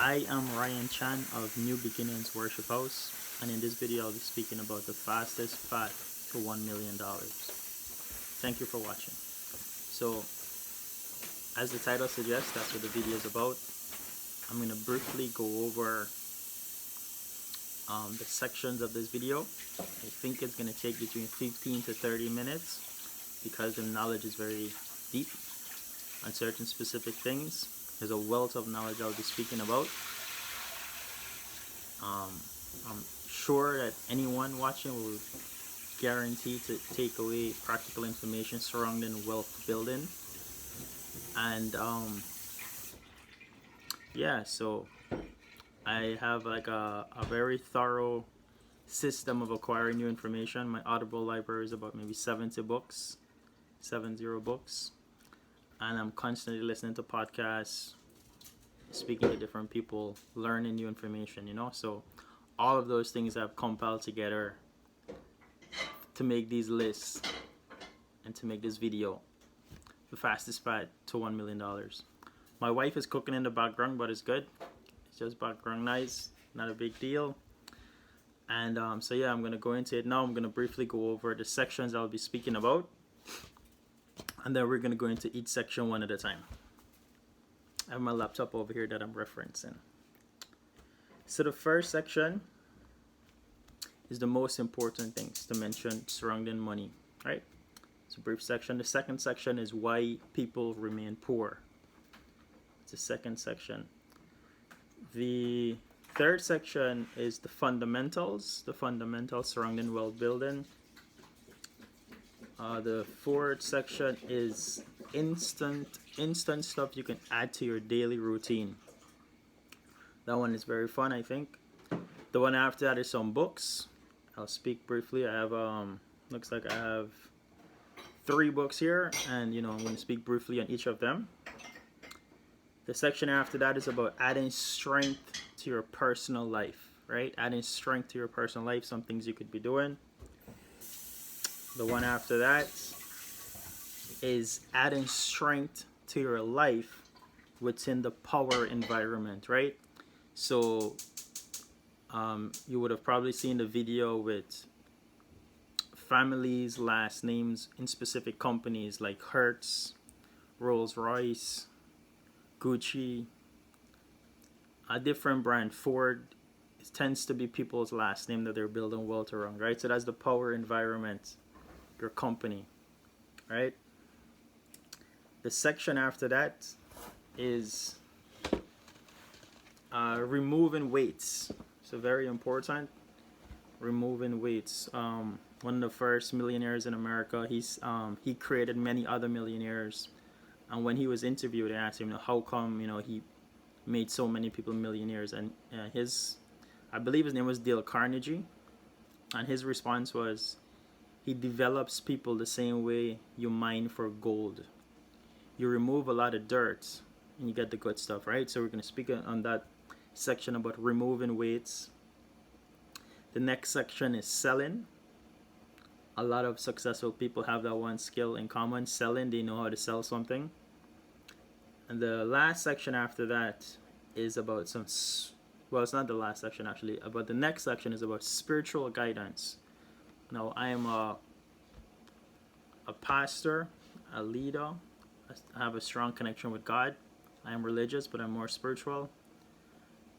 I am Ryan Chan of New Beginnings Worship House, and in this video I'll be speaking about the fastest path to $1 million. Thank you for watching. So, as the title suggests, that's what the video is about. I'm going to briefly go over the sections of this video. I think it's going to take between 15 to 30 minutes because the knowledge is very deep on certain specific things. There's a wealth of knowledge I'll be speaking about. I'm sure that anyone watching will guarantee to take away practical information surrounding wealth building. And yeah, so I have like a very thorough system of acquiring new information. My Audible library is about maybe 70 books, 70 books. And I'm constantly listening to podcasts, speaking to different people, learning new information, So all of those things I've compiled together to make these lists and to make this video, the fastest path to $1 million. My wife is cooking in the background, but it's good. It's just background noise, not a big deal. And so yeah, I'm going to go into it now. I'm going to briefly go over the sections I'll be speaking about. And then we're going to go into each section one at a time. I have my laptop over here that I'm referencing. So the first section is the most important things to mention surrounding money, right? It's a brief section. The second section is why people remain poor. It's the second section. The third section is the fundamentals surrounding wealth building. The fourth section is instant stuff you can add to your daily routine. That one is very fun, I think. The one after that is some books. I'll speak briefly. I have looks like I have 3 books here, and I'm going to speak briefly on each of them. The section after that is about adding strength to your personal life, right? Adding strength to your personal life, some things you could be doing. The one after that is adding strength to your life within the power environment, right? So you would have probably seen the video with families' last names in specific companies like Hertz, Rolls-Royce, Gucci, a different brand, Ford. It tends to be people's last name that they're building wealth around, right? So that's the power environment, your company, right? The section after that is removing weights. So very important, removing weights. One of the first millionaires in America, he created many other millionaires. And when he was interviewed, they asked him, how come, he made so many people millionaires? And I believe his name was Dale Carnegie. And his response was, he develops people the same way you mine for gold. You remove a lot of dirt and you get the good stuff, right? So we're going to speak on that section about removing weights. The next section is selling. A lot of successful people have that one skill in common, selling. They know how to sell something. And the last section after that is about it's not the last section actually, but the next section is about spiritual guidance. Now, I am a pastor, a leader. I have a strong connection with God. I am religious, but I'm more spiritual.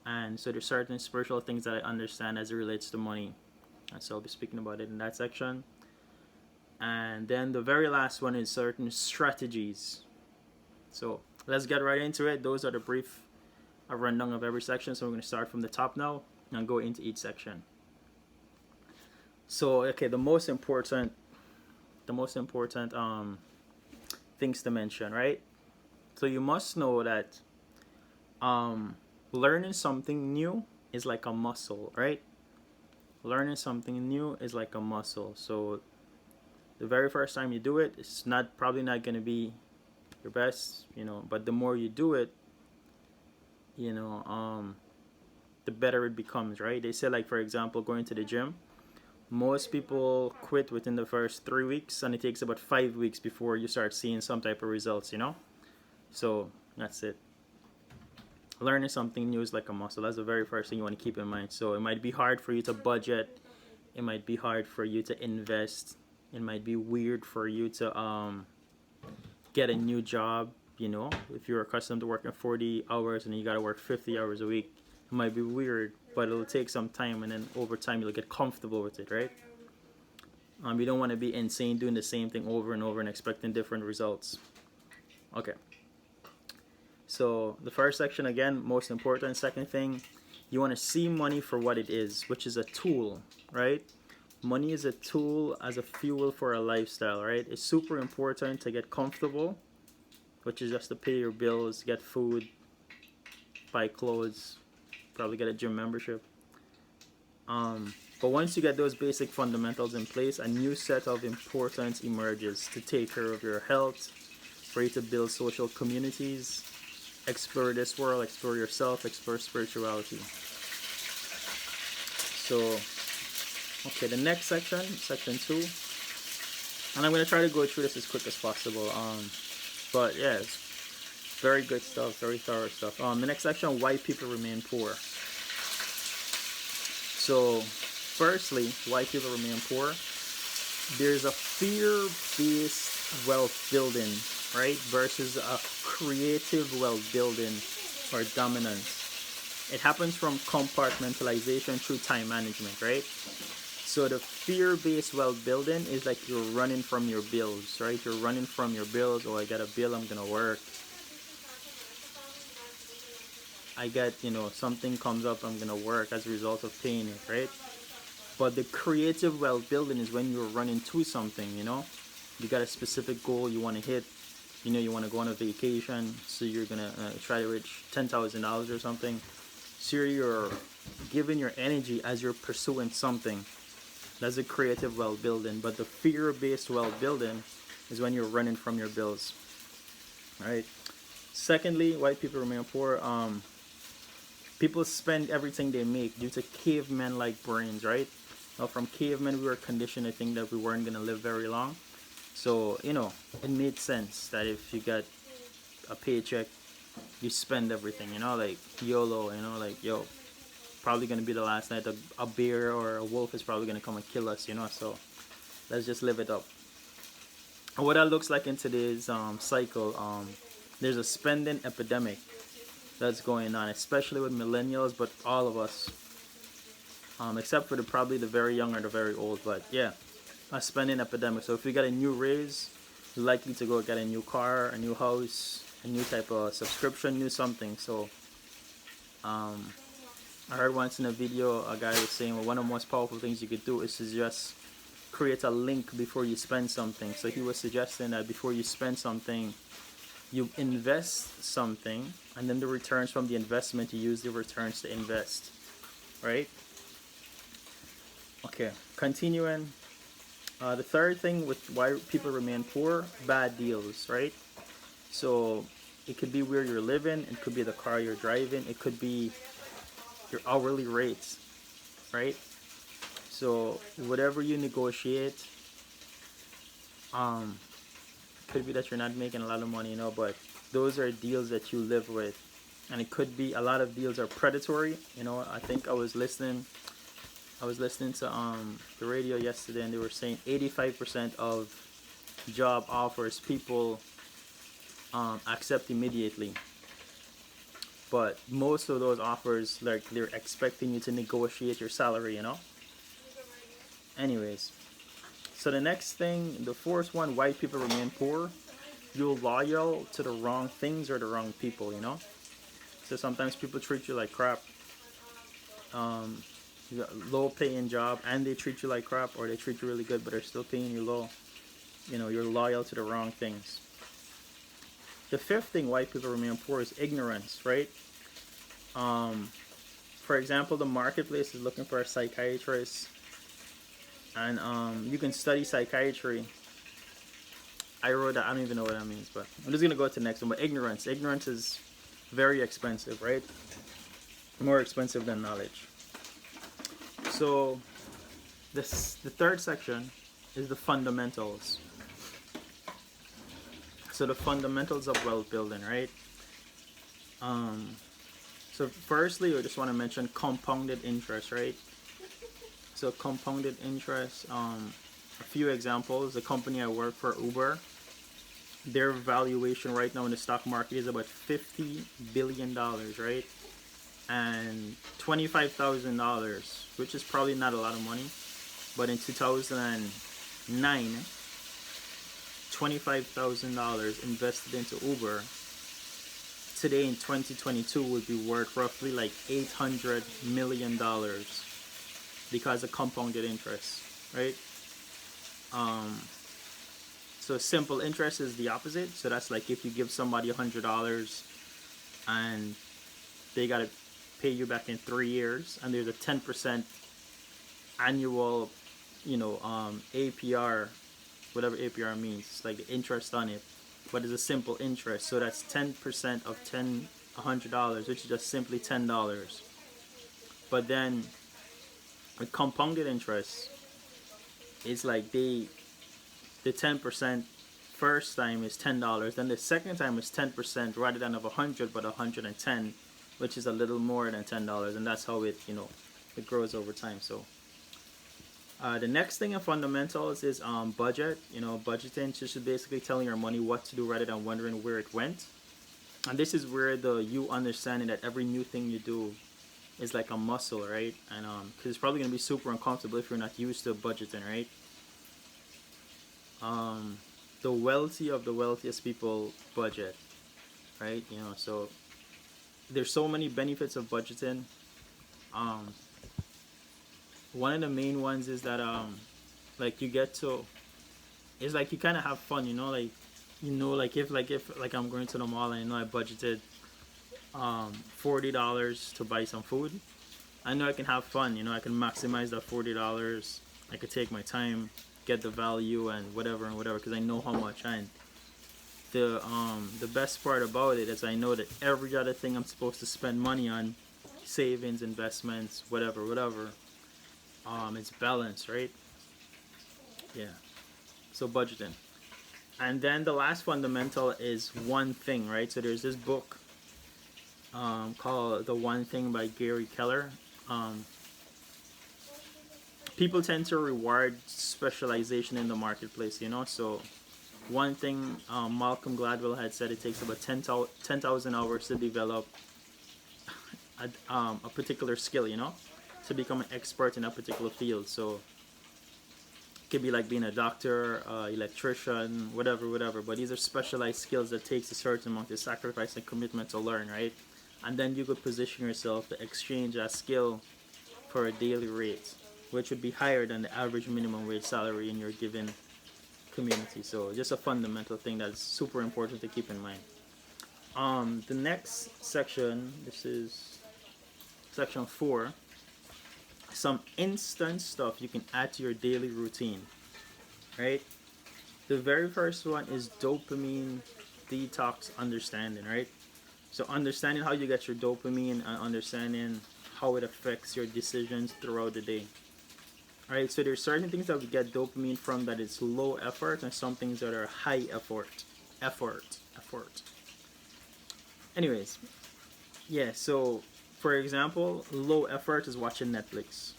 And so there's certain spiritual things that I understand as it relates to money. And so I'll be speaking about it in that section. And then the very last one is certain strategies. So let's get right into it. Those are the brief rundown of every section. So we're going to start from the top now and go into each section. So, okay, the most important things to mention, right? So you must know that learning something new is like a muscle, right? Learning something new is like a muscle. So the very first time you do it, it's probably not going to be your best, but the more you do it, the better it becomes, right? They say, like, for example, going to the gym. Most people quit within the first 3 weeks, and it takes about 5 weeks before you start seeing some type of results, So that's it. Learning something new is like a muscle. That's the very first thing you want to keep in mind. So it might be hard for you to budget. It might be hard for you to invest. It might be weird for you to get a new job. You know, if you're accustomed to working 40 hours and you got to work 50 hours a week, it might be weird, but it'll take some time, and then over time you'll get comfortable with it, right? You don't want to be insane doing the same thing over and over and expecting different results. Okay. So the first section again, most important. Second thing, you want to see money for what it is, which is a tool, right? Money is a tool as a fuel for a lifestyle, right? It's super important to get comfortable, which is just to pay your bills, get food, buy clothes, probably get a gym membership. But once you get those basic fundamentals in place, a new set of importance emerges to take care of your health, for you to build social communities, explore this world, explore yourself, explore spirituality. So, okay, the next section, section 2, and I'm going to try to go through this as quick as possible. But yeah, it's very good stuff, very thorough stuff. The next section, why people remain poor. So, firstly, why people remain poor. There's a fear-based wealth building, right, versus a creative wealth building or dominance. It happens from compartmentalization through time management, right? So the fear-based wealth building is like you're running from your bills, right? You're running from your bills. Oh, I got a bill, I'm gonna work. I get, something comes up, I'm gonna work as a result of paying it, right? But the creative wealth building is when you're running to something, you got a specific goal you want to hit. You want to go on a vacation, so you're gonna try to reach $10,000 or something. So you're giving your energy as you're pursuing something. That's a creative wealth building. But the fear-based wealth building is when you're running from your bills, right? Secondly, why people remain poor. People spend everything they make due to cavemen-like brains, right? Now, from cavemen, we were conditioned to think that we weren't gonna live very long. So, it made sense that if you got a paycheck, you spend everything, like YOLO, like, yo, probably going to be the last night. A bear or a wolf is probably going to come and kill us, so let's just live it up. And what that looks like in today's cycle, there's a spending epidemic that's going on, especially with millennials, but all of us, except for probably the very young or the very old, but yeah, a spending epidemic. So if you get a new raise, you're likely to go get a new car, a new house, a new type of subscription, new something. So I heard once in a video a guy was saying, well, one of the most powerful things you could do is to just create a link before you spend something. So he was suggesting that before you spend something, you invest something, and then the returns from the investment, you use the returns to invest, right? Okay, continuing. The third thing with why people remain poor, bad deals, right? So it could be where you're living, it could be the car you're driving, it could be your hourly rates, right? So whatever you negotiate, could be that you're not making a lot of money, but those are deals that you live with. And it could be a lot of deals are predatory. I think I was listening to the radio yesterday, and they were saying 85% of job offers people accept immediately. But most of those offers, like, they're expecting you to negotiate your salary, Anyways, so the next thing, the fourth one, why people remain poor, you're loyal to the wrong things or the wrong people, So sometimes people treat you like crap. You got a low paying job and they treat you like crap, or they treat you really good but they're still paying you low. You're loyal to the wrong things. The fifth thing why people remain poor is ignorance, right? For example, the marketplace is looking for a psychiatrist, and you can study psychiatry. I wrote that, I don't even know what that means, but I'm just gonna go to the next one. But ignorance is very expensive, right? More expensive than knowledge. So the third section is the fundamentals. So the fundamentals of wealth building, right? So firstly, I just want to mention compounded interest, right? So compounded interest, a few examples. The company I work for, Uber, their valuation right now in the stock market is about $50 billion, right? And $25,000, which is probably not a lot of money, but in 2009, $25,000 invested into Uber today in 2022 would be worth roughly like $800 million because of compounded interest, right? So simple interest is the opposite. So that's like if you give somebody $100 and they gotta pay you back in 3 years, and there's a 10% annual, APR, whatever APR means. It's like the interest on it, but it's a simple interest. So that's 10% of $100, which is just simply $10. But then with compounded interest, it's like the 10% first time is $10, then the second time is 10% rather than of 100 but 110, which is a little more than $10, and that's how it it grows over time. So the next thing in fundamentals is budget. Budgeting just basically telling your money what to do rather than wondering where it went. And this is where you understanding that every new thing you do is like a muscle, right? And because it's probably gonna be super uncomfortable if you're not used to budgeting, right? The wealthy of the wealthiest people budget, right? So there's so many benefits of budgeting. One of the main ones is that like you get to, it's like you kind of have fun, like if I'm going to the mall and I budgeted $40 to buy some food, I know I can have fun. I can maximize that $40. I could take my time, get the value and whatever because I know how much. And the best part about it is I know that every other thing I'm supposed to spend money on, savings, investments, whatever, it's balanced, right? Yeah. So budgeting. And then the last fundamental is one thing, right? So there's this book called The One Thing by Gary Keller. People tend to reward specialization in the marketplace, so one thing Malcolm Gladwell had said, it takes about 10,000 hours to develop a particular skill, to become an expert in a particular field. So it could be like being a doctor, electrician, whatever, but these are specialized skills that takes a certain amount of sacrifice and commitment to learn, right? And then you could position yourself to exchange that skill for a daily rate, which would be higher than the average minimum wage salary in your given community. So just a fundamental thing that's super important to keep in mind. The next section, this is section 4, some instant stuff you can add to your daily routine, right? The very first one is dopamine detox understanding, right? So understanding how you get your dopamine and understanding how it affects your decisions throughout the day. Alright, so there's certain things that we get dopamine from that is low effort, and some things that are high effort. Anyways, yeah, so for example, low effort is watching Netflix,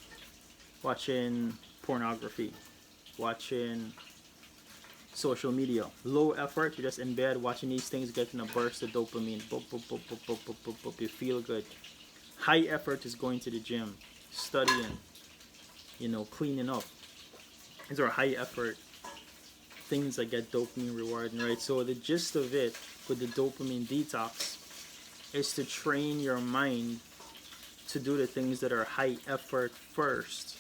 watching pornography, watching social media. Low effort, you're just in bed watching these things, getting a burst of dopamine. Boop, boop, boop, boop, boop, boop, boop, boop. You feel good. High effort is going to the gym, studying, cleaning up. These are high effort things that get dopamine rewarding, right? So the gist of it with the dopamine detox is to train your mind to do the things that are high effort first,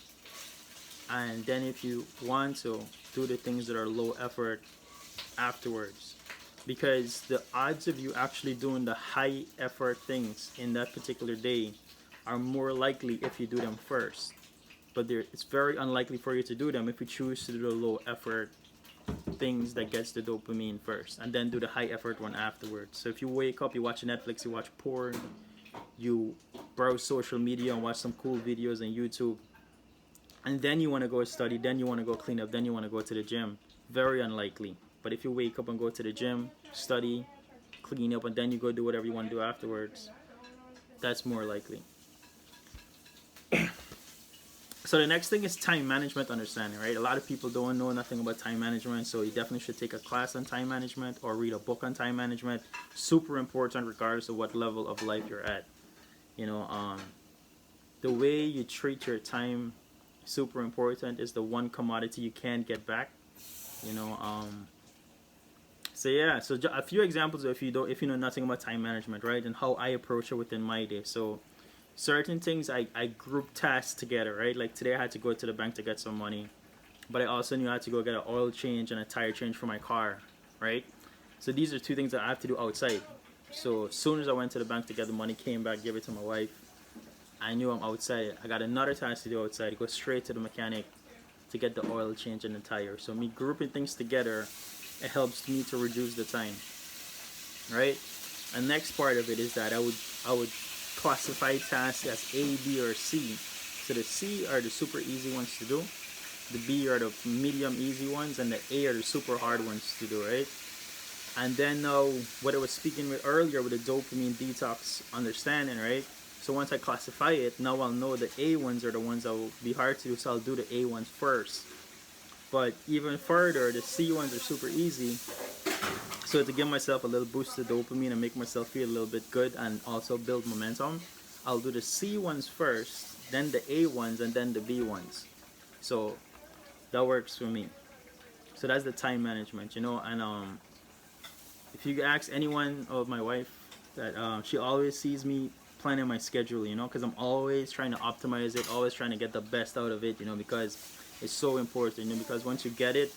and then if you want to, do the things that are low effort afterwards, because the odds of you actually doing the high effort things in that particular day are more likely if you do them first, but it's very unlikely for you to do them if you choose to do the low effort things that gets the dopamine first and then do the high effort one afterwards. So if you wake up, you watch Netflix, you watch porn, you browse social media and watch some cool videos on YouTube, and then you want to go study, then you want to go clean up, then you want to go to the gym, very unlikely. But if you wake up and go to the gym, study, clean up, and then you go do whatever you want to do afterwards, That's more likely. So the next thing is time management understanding, right? A lot of people don't know nothing about time management, so you definitely should take a class on time management or read a book on time management. Super important regardless of what level of life you're at. You know, the way you treat your time, super important, is the one commodity you can't get back. You know, so yeah, so a few examples if you know nothing about time management, right, and how I approach it within my day. So certain things I group tasks together, right? Like today I had to go to the bank to get some money, but I also knew I had to go get an oil change and a tire change for my car, right? So these are two things that I have to do outside. So as soon as I went to the bank to get the money, came back, gave it to my wife, I knew I'm outside. I got another task to do outside. Go straight to the mechanic to get the oil change and the tire. So me grouping things together, it helps me to reduce the time, right? And next part of it is that I would classify tasks as A, B, or C. So the C are the super easy ones to do, the B are the medium easy ones, and the A are the super hard ones to do, right? And then now what I was speaking with earlier with the dopamine detox understanding, right? So once I classify it, now I'll know the A ones are the ones that will be hard to do, so I'll do the A ones first. But even further, the C ones are super easy. So to give myself a little boost of dopamine and make myself feel a little bit good and also build momentum, I'll do the C ones first, then the A ones, and then the B ones. So that works for me. So that's the time management, you know. And if you ask anyone of my wife, that she always sees me planning my schedule, you know, because I'm always trying to optimize it, always trying to get the best out of it, you know, because it's so important, you know, because once you get it,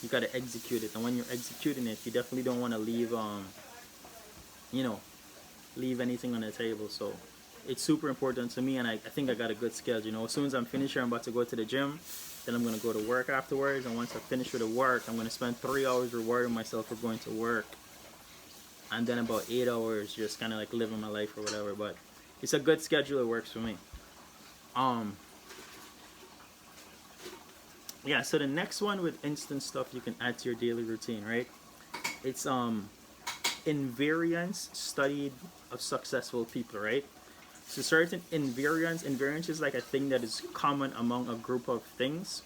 you got to execute it, and when you're executing it, you definitely don't want to leave you know, leave anything on the table. So it's super important to me, and I think I got a good schedule, you know. As soon as I'm finished here, I'm about to go to the gym, then I'm going to go to work afterwards, and once I finish with the work, I'm going to spend 3 hours rewarding myself for going to work, and then about 8 hours just kind of like living my life or whatever. But it's a good schedule, it works for me. Yeah, so the next one with instant stuff you can add to your daily routine, right? It's invariance studied of successful people, right? So certain invariance is like a thing that is common among a group of things.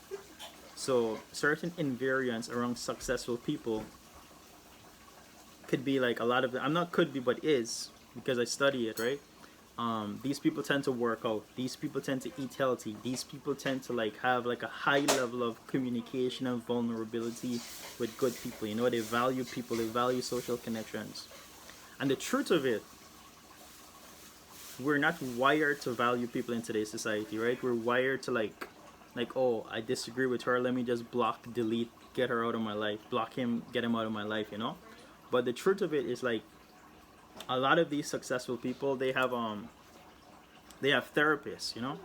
So certain invariance around successful people could be like a lot of I'm not could be, but is, because I study it, right? These people tend to work out. These people tend to eat healthy. These people tend to like have like a high level of communication and vulnerability with good people. You know, they value people. They value social connections. And the truth of it, we're not wired to value people in today's society, right? We're wired to like, oh, I disagree with her. Let me just block, delete, get her out of my life. Block him, get him out of my life. You know. But the truth of it is like, a lot of these successful people, they have therapists, you know,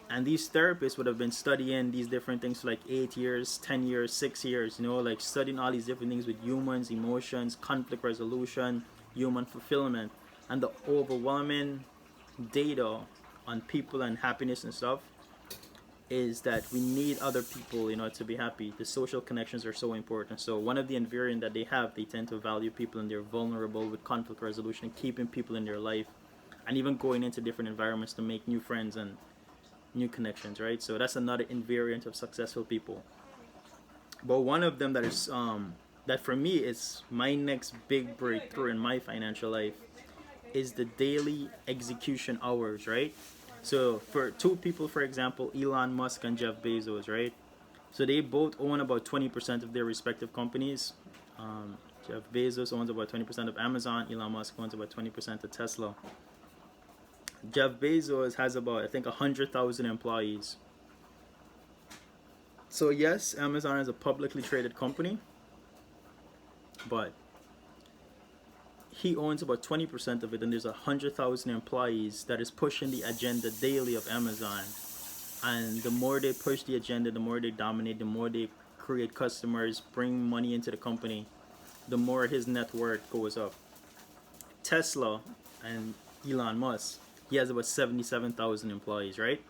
and these therapists would have been studying these different things for like 8 years, 10 years, 6 years, you know, like studying all these different things with humans, emotions, conflict resolution, human fulfillment, and the overwhelming data on people and happiness and stuff is that we need other people, you know, to be happy. The social connections are so important. So one of the invariant that they have, they tend to value people and they're vulnerable with conflict resolution, keeping people in their life, and even going into different environments to make new friends and new connections, right? So that's another invariant of successful people. But one of them that is that for me is my next big breakthrough in my financial life is the daily execution hours, right? So for two people, for example, Elon Musk and Jeff Bezos, right? So they both own about 20% of their respective companies. Jeff Bezos owns about 20% of Amazon. Elon Musk owns about 20% of Tesla. Jeff Bezos has about, I think, 100,000 employees. So yes, Amazon is a publicly traded company, but he owns about 20% of it, and there's 100,000 employees that is pushing the agenda daily of Amazon. And the more they push the agenda, the more they dominate, the more they create customers, bring money into the company, the more his net worth goes up. Tesla and Elon Musk, he has about 77,000 employees, right?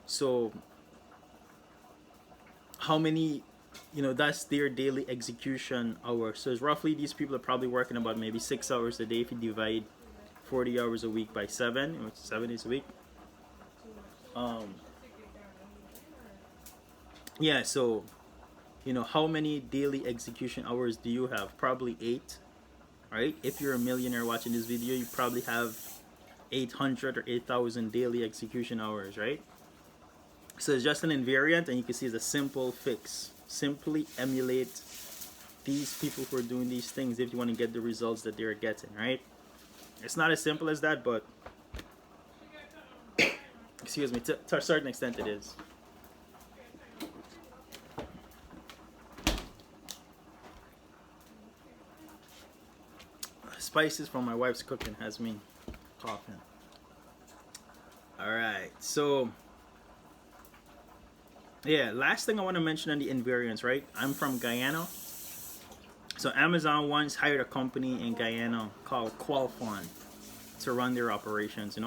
So how many, you know, that's their daily execution hours. So it's roughly, these people are probably working about maybe 6 hours a day if you divide 40 hours a week by 7, which is 7 days a week. Yeah, so how many daily execution hours do you have? Probably 8, right? If you're a millionaire watching this video, you probably have 800 or 8,000 daily execution hours, right? So it's just an invariant, and you can see it's a simple fix. Simply emulate these people who are doing these things if you want to get the results that they're getting, right? It's not as simple as that, but excuse me, to a certain extent it is. Spices from my wife's cooking has me coughing. Alright, so yeah, last thing I want to mention on the invariants, right? I'm from Guyana. So Amazon once hired a company in Guyana called Qualfon to run their operations,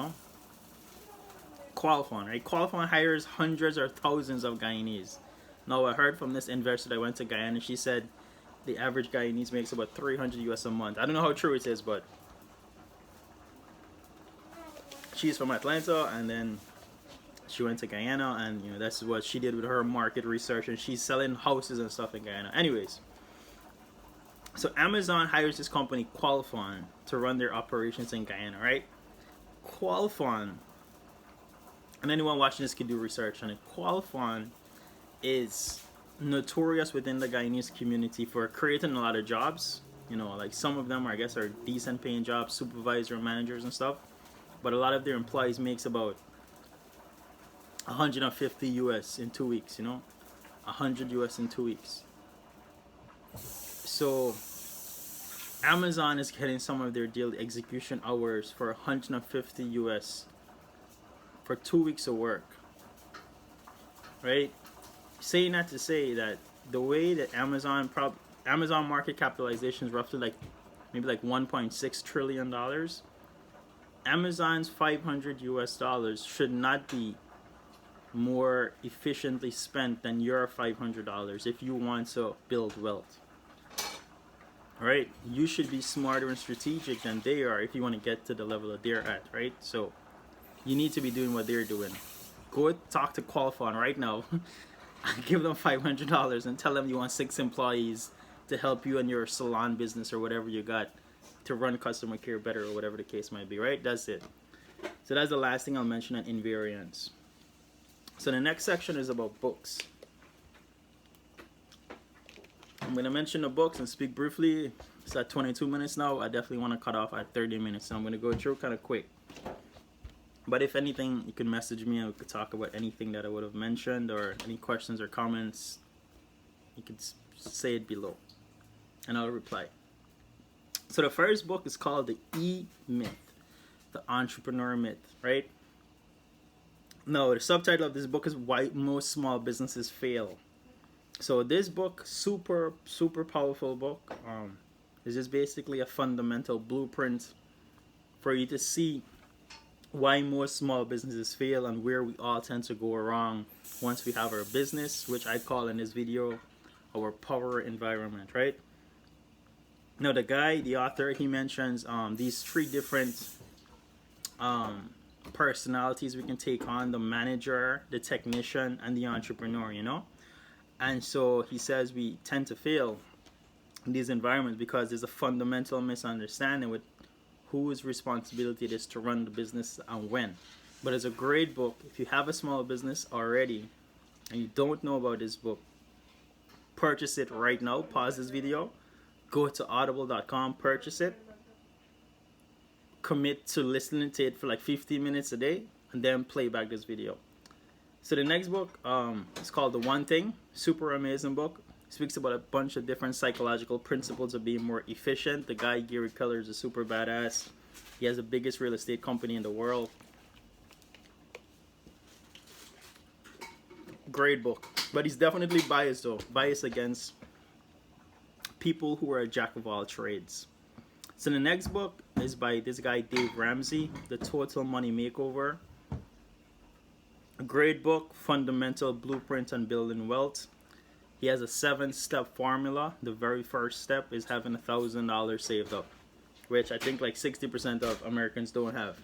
Qualfon, right? Qualfon hires hundreds or thousands of Guyanese. Now I heard from this investor that went to Guyana, she said the average Guyanese makes about 300 US a month. I don't know how true it is, but she's from Atlanta, and then she went to Guyana, and that's what she did with her market research, and she's selling houses and stuff in Guyana. Anyways, so Amazon hires this company Qualfon to run their operations in Guyana, right? Qualfon, and anyone watching this can do research on it. Qualfon is notorious within the Guyanese community for creating a lot of jobs. Like some of them, I guess, are decent paying jobs, supervisor, managers and stuff. But a lot of their employees makes about 150 US in 2 weeks, 100 US in 2 weeks. So Amazon is getting some of their daily execution hours for 150 US for 2 weeks of work, right? Saying that to say that the way that Amazon market capitalization is roughly maybe 1.6 trillion dollars. Amazon's 500 US dollars should not be more efficiently spent than your $500 if you want to build wealth. Right? You should be smarter and strategic than they are if you want to get to the level that they're at, right? So you need to be doing what they're doing. Go talk to Qualfon right now. Give them $500 and tell them you want 6 employees to help you in your salon business or whatever you got to run customer care better, or whatever the case might be, right? That's it. So that's the last thing I'll mention on invariants. So the next section is about books. I'm going to mention the books and speak briefly. It's at 22 minutes now. I definitely want to cut off at 30 minutes. So I'm going to go through kind of quick. But if anything, you can message me and we could talk about anything that I would have mentioned, or any questions or comments. You can say it below and I'll reply. So the first book is called The E-Myth, The Entrepreneur Myth, right? No, the subtitle of this book is Why Most Small Businesses Fail. So this book, super powerful book, is just basically a fundamental blueprint for you to see why most small businesses fail and where we all tend to go wrong once we have our business, which I call in this video our power environment, right? Now the author, he mentions these 3 different personalities we can take on: the manager, the technician, and the entrepreneur, And so he says we tend to fail in these environments because there's a fundamental misunderstanding with whose responsibility it is to run the business and when. But it's a great book. If you have a small business already and you don't know about this book, purchase it right now. Pause this video, go to audible.com, purchase it, commit to listening to it for 15 minutes a day, and then play back this video. So the next book is called The One Thing. Super amazing book. Speaks about a bunch of different psychological principles of being more efficient. The guy, Gary Keller, is a super badass. He has the biggest real estate company in the world. Great book. But he's definitely biased though. Biased against people who are a jack of all trades. So the next book is by this guy, Dave Ramsey, The Total Money Makeover. A great book, fundamental blueprint on building wealth. He has a 7-step formula. The very first step is having $1,000 saved up. which I think like 60% of Americans don't have.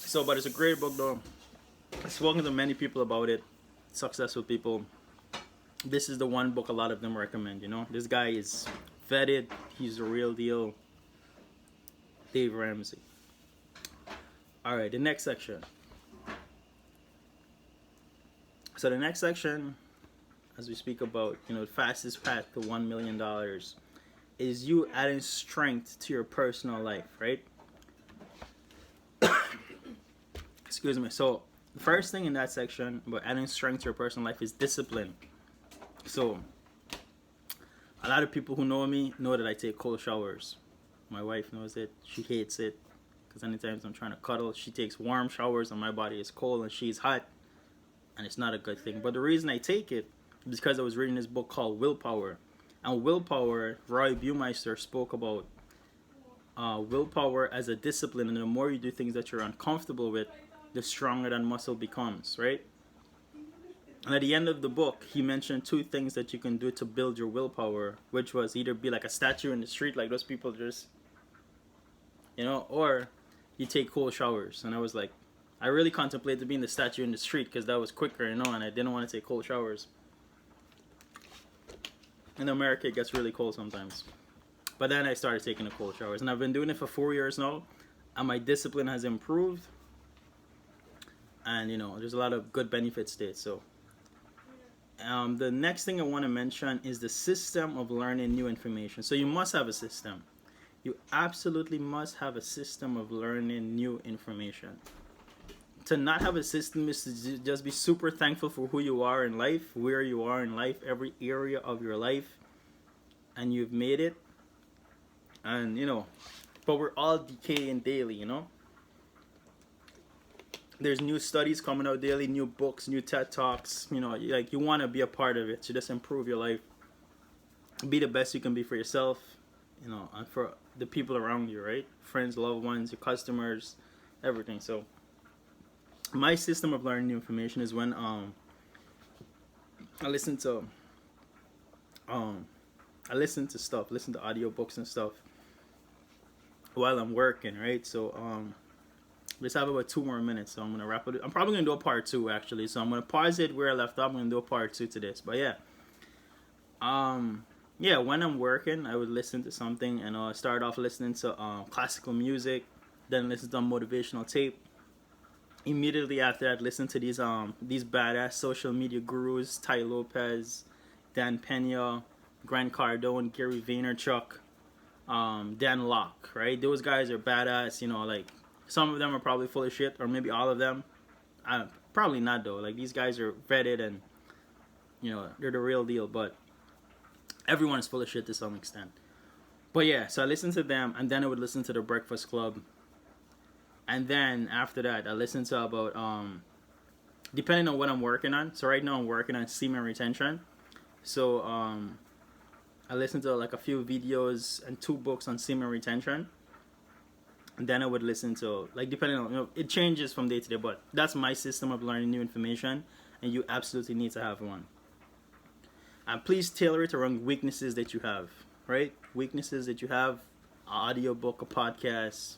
So, but it's a great book though. I've spoken to many people about it, successful people. This is the one book a lot of them recommend, you know. This guy is vetted, he's the real deal. Dave Ramsey. Alright, the next section. So the next section, as we speak about, you know, the fastest path to $1 million is you adding strength to your personal life, right? Excuse me. So the first thing in that section about adding strength to your personal life is discipline. So a lot of people who know me know that I take cold showers. My wife knows it. She hates it because anytime I'm trying to cuddle, she takes warm showers and my body is cold and she's hot, and it's not a good thing. But the reason I take it is because I was reading this book called Willpower. And willpower, Roy Baumeister spoke about willpower as a discipline, and the more you do things that you're uncomfortable with, the stronger that muscle becomes, right? And at the end of the book, he mentioned 2 things that you can do to build your willpower, which was either be like a statue in the street, like those people just, you know, or you take cold showers. And I was like, I really contemplated being the statue in the street because that was quicker, you know, and I didn't want to take cold showers. In America, it gets really cold sometimes. But then I started taking the cold showers, and I've been doing it for 4 years now, and my discipline has improved. And, you know, there's a lot of good benefits to it. So the next thing I want to mention is the system of learning new information. So you must have a system. You absolutely must have a system of learning new information. To not have a system is to just be super thankful for who you are in life, where you are in life, every area of your life, and you've made it. And, you know, but we're all decaying daily, you know. There's new studies coming out daily, new books, new TED Talks. You know, like you want to be a part of it to just improve your life. Be the best you can be for yourself, you know, and for the people around you, right? Friends, loved ones, your customers, everything. So my system of learning new information is when I listen to stuff, listen to audiobooks and stuff while I'm working, right? So let's have about 2 more minutes, so I'm gonna wrap it. I'm probably gonna do a part 2 actually, so I'm gonna pause it where I left off. I'm gonna do a part 2 to this, but yeah, when I'm working, I would listen to something, and I start off listening to classical music, then listen to a motivational tape. Immediately after that, listen to these badass social media gurus: Tai Lopez, Dan Pena, Grant Cardone, Gary Vaynerchuk, Dan Locke. Right, those guys are badass. You know, like some of them are probably full of shit, or maybe all of them. Probably not though. Like these guys are vetted, and you know they're the real deal. But everyone is full of shit to some extent. But yeah, so I listened to them, and then I would listen to the Breakfast Club. And then after that, I listen to about depending on what I'm working on. So right now I'm working on semen retention. So I listen to like a few videos and 2 books on semen retention. And then I would listen to, like, depending on, you know, it changes from day to day, but that's my system of learning new information, and you absolutely need to have one. And please tailor it around weaknesses that you have, right? Weaknesses that you have, an audiobook, a podcast,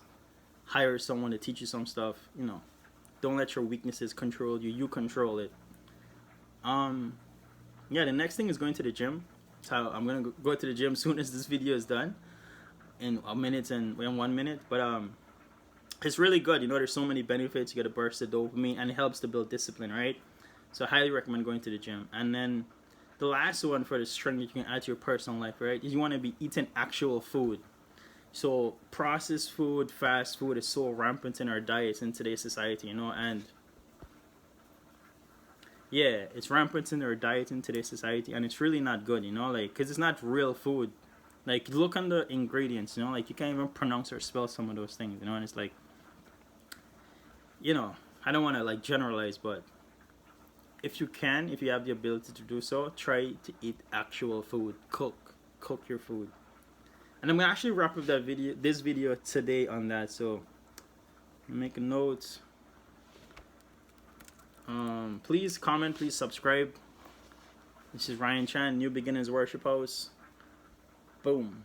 hire someone to teach you some stuff, you know. Don't let your weaknesses control you. You control it. Yeah, the next thing is going to the gym. So I'm going to go to the gym as soon as this video is done. In a minute and in 1 minute. But it's really good. You know, there's so many benefits. You get a burst of dopamine, and it helps to build discipline, right? So I highly recommend going to the gym. And then the last one for the strength that you can add to your personal life, right, is you want to be eating actual food. So processed food, fast food is so rampant in our diets in today's society, you know, and yeah, it's rampant in our diet in today's society, and it's really not good, you know, like, because it's not real food. Like, look on the ingredients, you know, like, you can't even pronounce or spell some of those things, you know, and it's like, you know, I don't want to, like, generalize, but if you have the ability to do so, try to eat actual food. Cook your food. And I'm gonna actually wrap up this video today on that. So make a note. Please comment, please subscribe. This is Ryan Chan, New Beginners Worship House. Boom.